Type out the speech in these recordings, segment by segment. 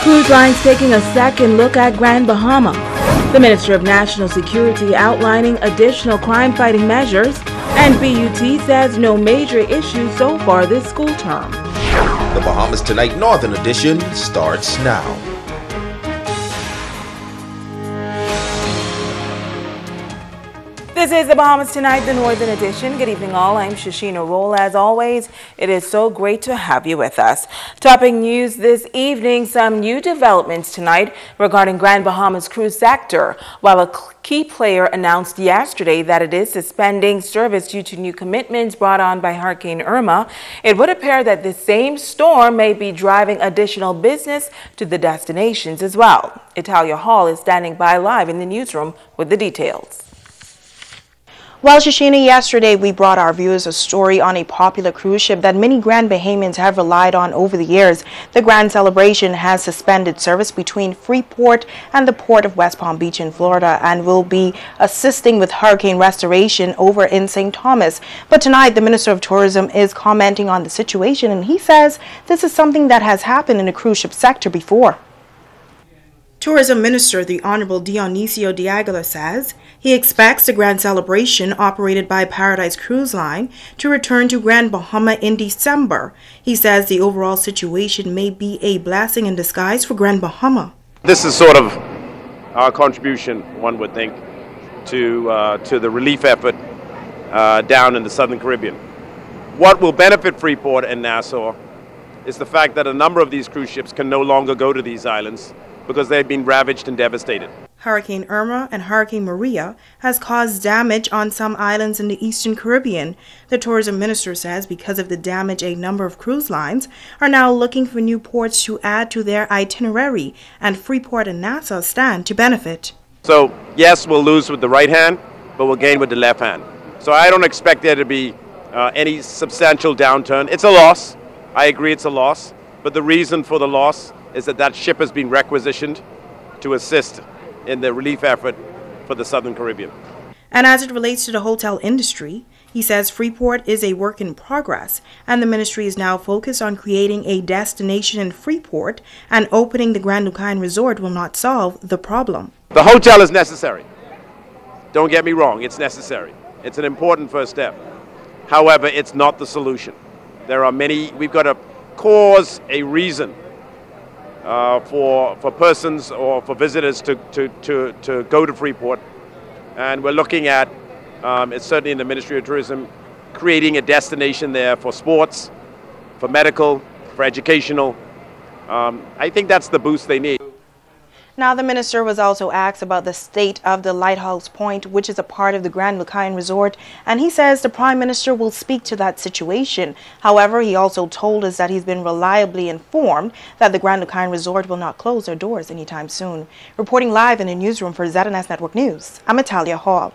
Cruise lines taking a second look at Grand Bahama. The Minister of National Security outlining additional crime-fighting measures, and BUT says no major issues so far this school term. The Bahamas Tonight Northern Edition starts now. This is the Bahamas Tonight, the Northern Edition. Good evening, all. I'm Shashina Roll. As always, it is so great to have you with us. Topping news this evening, some new developments tonight regarding Grand Bahamas cruise sector. While a key player announced yesterday that it is suspending service due to new commitments brought on by Hurricane Irma, it would appear that the same storm may be driving additional business to the destinations as well. Italia Hall is standing by live in the newsroom with the details. Well, Shashina, yesterday we brought our viewers a story on a popular cruise ship that many Grand Bahamians have relied on over the years. The Grand Celebration has suspended service between Freeport and the port of West Palm Beach in Florida and will be assisting with hurricane restoration over in St. Thomas. But tonight, the Minister of Tourism is commenting on the situation, and he says this is something that has happened in the cruise ship sector before. Tourism Minister, the Honorable Dionisio de Aguilar, says he expects the Grand Celebration, operated by Paradise Cruise Line, to return to Grand Bahama in December. He says the overall situation may be a blessing in disguise for Grand Bahama. This is sort of our contribution, one would think, to the relief effort down in the Southern Caribbean. What will benefit Freeport and Nassau is the fact that a number of these cruise ships can no longer go to these islands because they've been ravaged and devastated. Hurricane Irma and Hurricane Maria has caused damage on some islands in the Eastern Caribbean. The tourism minister says because of the damage, a number of cruise lines are now looking for new ports to add to their itinerary, and Freeport and Nassau stand to benefit. So yes, we'll lose with the right hand, but we'll gain with the left hand. So I don't expect there to be any substantial downturn. It's a loss. I agree it's a loss, but the reason for the loss is that ship has been requisitioned to assist in the relief effort for the Southern Caribbean. And as it relates to the hotel industry, he says Freeport is a work in progress, and the ministry is now focused on creating a destination in Freeport, and opening the Grand Lucayan Resort will not solve the problem. The hotel is necessary. Don't get me wrong, it's necessary. It's an important first step. However, it's not the solution. There are many, we've got to cause a reason for persons or for visitors to go to Freeport, and we're looking at, it's certainly in the Ministry of Tourism, creating a destination there for sports, for medical, for educational. I think that's the boost they need. Now, the minister was also asked about the state of the Lighthouse Point, which is a part of the Grand Lucayan Resort, and he says the Prime Minister will speak to that situation. However, he also told us that he's been reliably informed that the Grand Lucayan Resort will not close their doors anytime soon. Reporting live in the newsroom for ZNS Network News, I'm Italia Hall.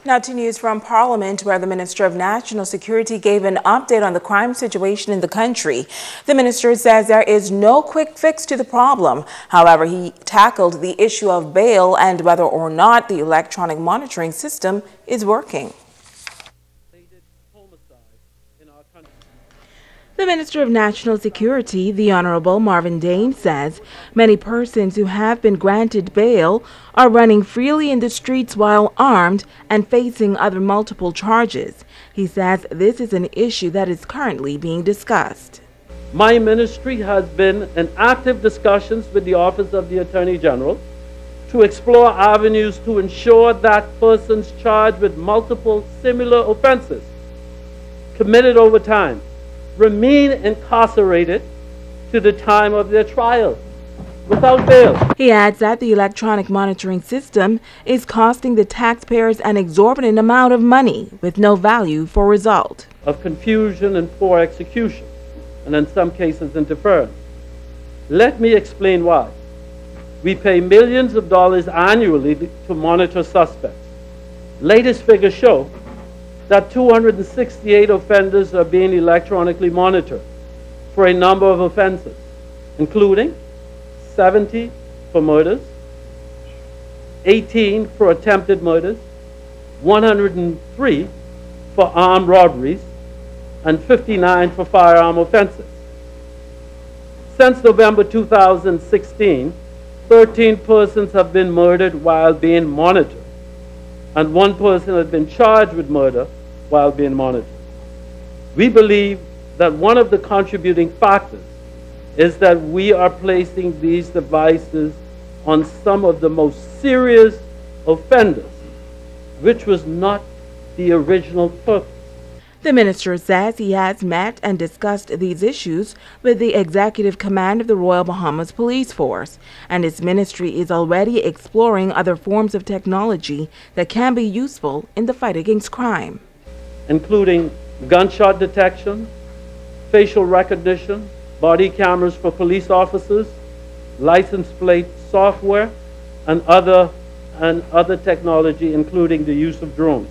Now to news from Parliament, where the Minister of National Security gave an update on the crime situation in the country. The minister says there is no quick fix to the problem. However, he tackled the issue of bail and whether or not the electronic monitoring system is working. The Minister of National Security, the Honorable Marvin Dame, says many persons who have been granted bail are running freely in the streets while armed and facing other multiple charges. He says this is an issue that is currently being discussed. My ministry has been in active discussions with the Office of the Attorney General to explore avenues to ensure that persons charged with multiple similar offenses committed over time remain incarcerated to the time of their trial without bail. He adds that the electronic monitoring system is costing the taxpayers an exorbitant amount of money with no value for result. Of confusion and poor execution, and in some cases interference. Let me explain why. We pay millions of dollars annually to monitor suspects. Latest figures show that 268 offenders are being electronically monitored for a number of offenses, including 70 for murders, 18 for attempted murders, 103 for armed robberies, and 59 for firearm offenses. Since November 2016, 13 persons have been murdered while being monitored, and 1 person has been charged with murder while being monitored. We believe that one of the contributing factors is that we are placing these devices on some of the most serious offenders, which was not the original purpose. The minister says he has met and discussed these issues with the executive command of the Royal Bahamas Police Force, and his ministry is already exploring other forms of technology that can be useful in the fight against crime, including gunshot detection, facial recognition, body cameras for police officers, license plate software, and other technology, including the use of drones.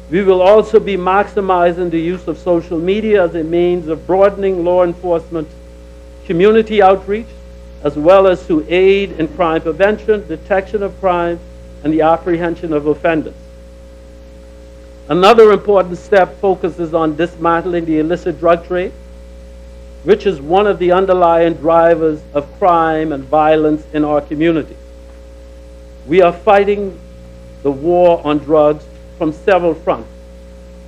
We will also be maximizing the use of social media as a means of broadening law enforcement community outreach, as well as to aid in crime prevention, detection of crime, and the apprehension of offenders. Another important step focuses on dismantling the illicit drug trade, which is one of the underlying drivers of crime and violence in our community. We are fighting the war on drugs from several fronts,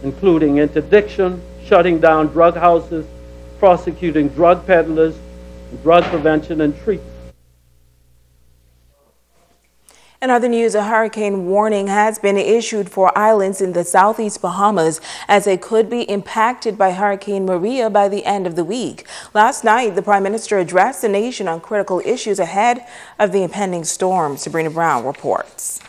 including interdiction, shutting down drug houses, prosecuting drug peddlers, drug prevention and treatment. In other news, a hurricane warning has been issued for islands in the southeast Bahamas as they could be impacted by Hurricane Maria by the end of the week. Last night, the Prime Minister addressed the nation on critical issues ahead of the impending storm. Sabrina Brown reports.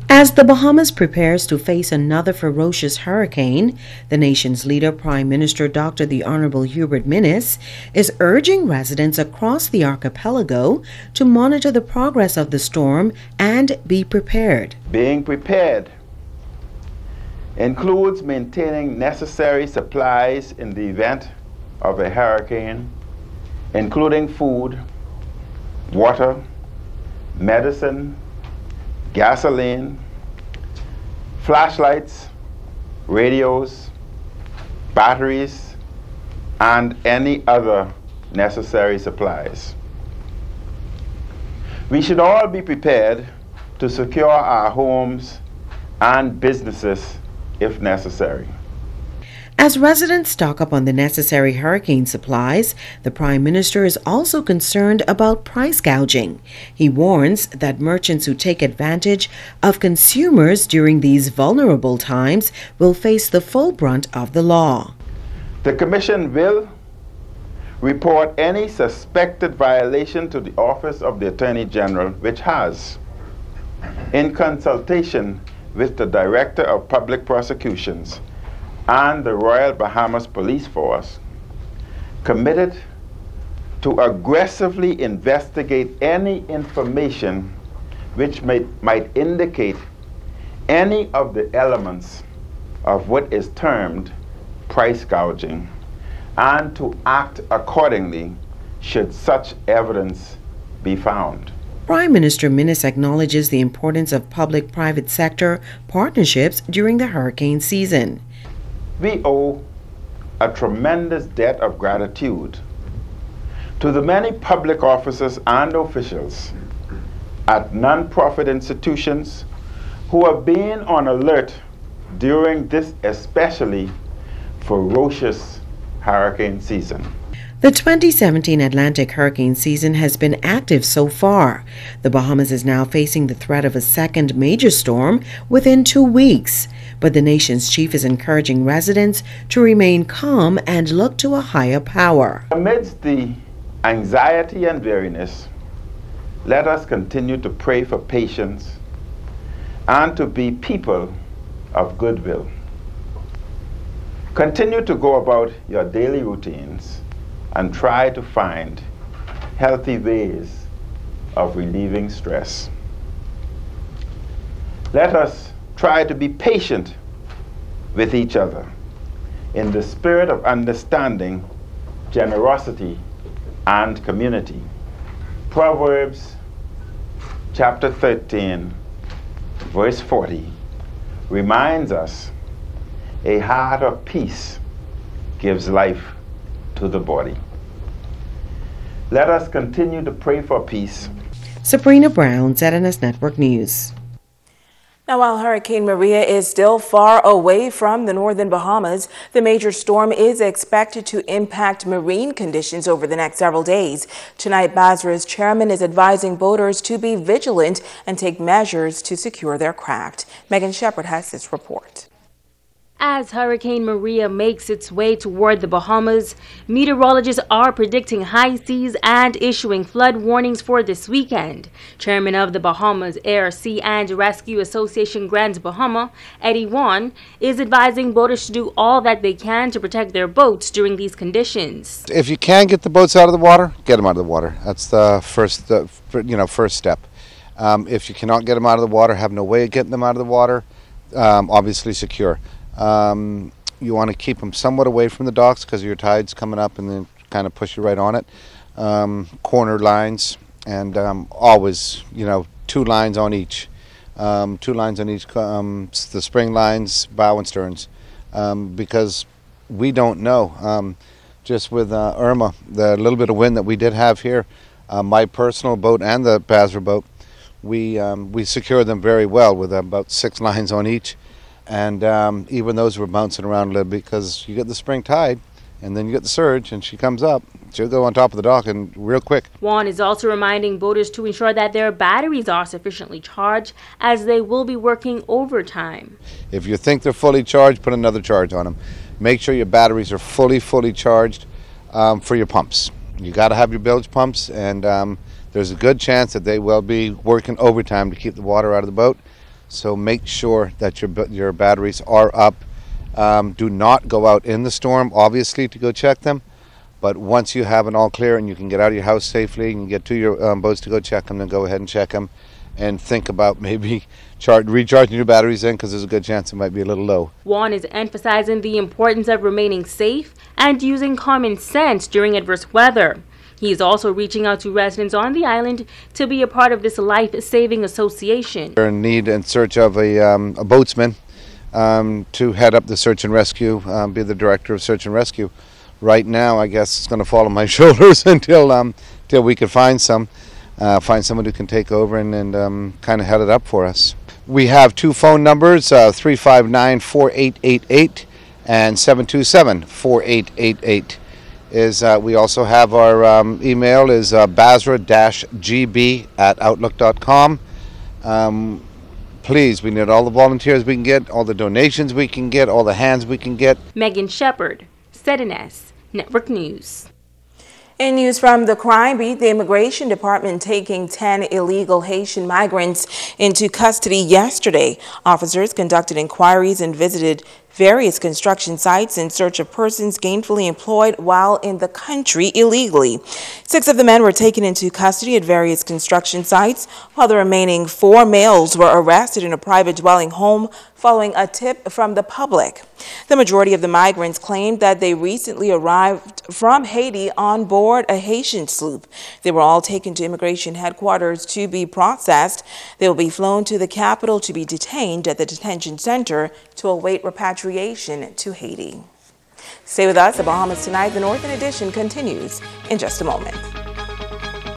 As the Bahamas prepares to face another ferocious hurricane, the nation's leader, Prime Minister Dr. the Honorable Hubert Minnis, is urging residents across the archipelago to monitor the progress of the storm and be prepared. Being prepared includes maintaining necessary supplies in the event of a hurricane, including food, water, medicine, gasoline, flashlights, radios, batteries, and any other necessary supplies. We should all be prepared to secure our homes and businesses if necessary. As residents stock up on the necessary hurricane supplies, the Prime Minister is also concerned about price gouging. He warns that merchants who take advantage of consumers during these vulnerable times will face the full brunt of the law. The Commission will report any suspected violation to the Office of the Attorney General, which has, in consultation with the Director of Public Prosecutions and the Royal Bahamas Police Force, committed to aggressively investigate any information which might indicate any of the elements of what is termed price gouging, and to act accordingly should such evidence be found. Prime Minister Minnis acknowledges the importance of public-private sector partnerships during the hurricane season. We owe a tremendous debt of gratitude to the many public officers and officials at non-profit institutions who have been on alert during this especially ferocious hurricane season. The 2017 Atlantic hurricane season has been active so far. The Bahamas is now facing the threat of a second major storm within 2 weeks. But the nation's chief is encouraging residents to remain calm and look to a higher power. Amidst the anxiety and weariness, let us continue to pray for patience and to be people of goodwill. Continue to go about your daily routines and try to find healthy ways of relieving stress. Let us try to be patient with each other in the spirit of understanding, generosity, and community. Proverbs chapter 13, verse 40 reminds us, a heart of peace gives life to the body. Let us continue to pray for peace. Sabrina Brown, ZNS Network News. Now, while Hurricane Maria is still far away from the northern Bahamas, the major storm is expected to impact marine conditions over the next several days. Tonight, Basra's chairman is advising boaters to be vigilant and take measures to secure their craft. Megan Shepard has this report. As Hurricane Maria makes its way toward the Bahamas, meteorologists are predicting high seas and issuing flood warnings for this weekend. Chairman of the Bahamas Air, Sea and Rescue Association Grand Bahama, Eddie Wan, is advising boaters to do all that they can to protect their boats during these conditions. If you can get the boats out of the water, get them out of the water. That's the first step. If you cannot get them out of the water, have no way of getting them out of the water, obviously secure. You want to keep them somewhat away from the docks because your tide's coming up and then kind of push you right on it. Corner lines and always, 2 lines on each. 2 lines on each, the spring lines, bow and sterns, because we don't know. Just with Irma, the little bit of wind that we did have here, my personal boat and the Basra boat, we secured them very well with about 6 lines on each. And even those were bouncing around a little bit because you get the spring tide and then you get the surge and she comes up. She'll go on top of the dock and real quick. Juan is also reminding boaters to ensure that their batteries are sufficiently charged as they will be working overtime. If you think they're fully charged, put another charge on them. Make sure your batteries are fully charged for your pumps. You got to have your bilge pumps, and there's a good chance that they will be working overtime to keep the water out of the boat. So make sure that your batteries are up. Do not go out in the storm, obviously, to go check them. But once you have an all clear and you can get out of your house safely and get to your boats to go check them, then go ahead and check them. And think about maybe recharging your batteries in because there's a good chance it might be a little low. Juan is emphasizing the importance of remaining safe and using common sense during adverse weather. He is also reaching out to residents on the island to be a part of this life-saving association. We're in need and search of a boatsman to head up the search and rescue, be the director of search and rescue. Right now, I guess it's going to fall on my shoulders until we can find someone who can take over and kind of head it up for us. We have 2 phone numbers, 359-4888 and 727-4888. We also have our email is basra-gb@outlook.com. Please, we need all the volunteers we can get, all the donations we can get, all the hands we can get. Megan Shepard, ZNS Network News. In news from the crime beat, the Immigration Department taking 10 illegal Haitian migrants into custody yesterday. Officers conducted inquiries and visited various construction sites in search of persons gainfully employed while in the country illegally. 6 of the men were taken into custody at various construction sites, while the remaining 4 males were arrested in a private dwelling home following a tip from the public. The majority of the migrants claimed that they recently arrived from Haiti on board a Haitian sloop. They were all taken to immigration headquarters to be processed. They will be flown to the capital to be detained at the detention center to await repatriation to Haiti. Stay with us. The Bahamas Tonight, the Northern Edition continues in just a moment.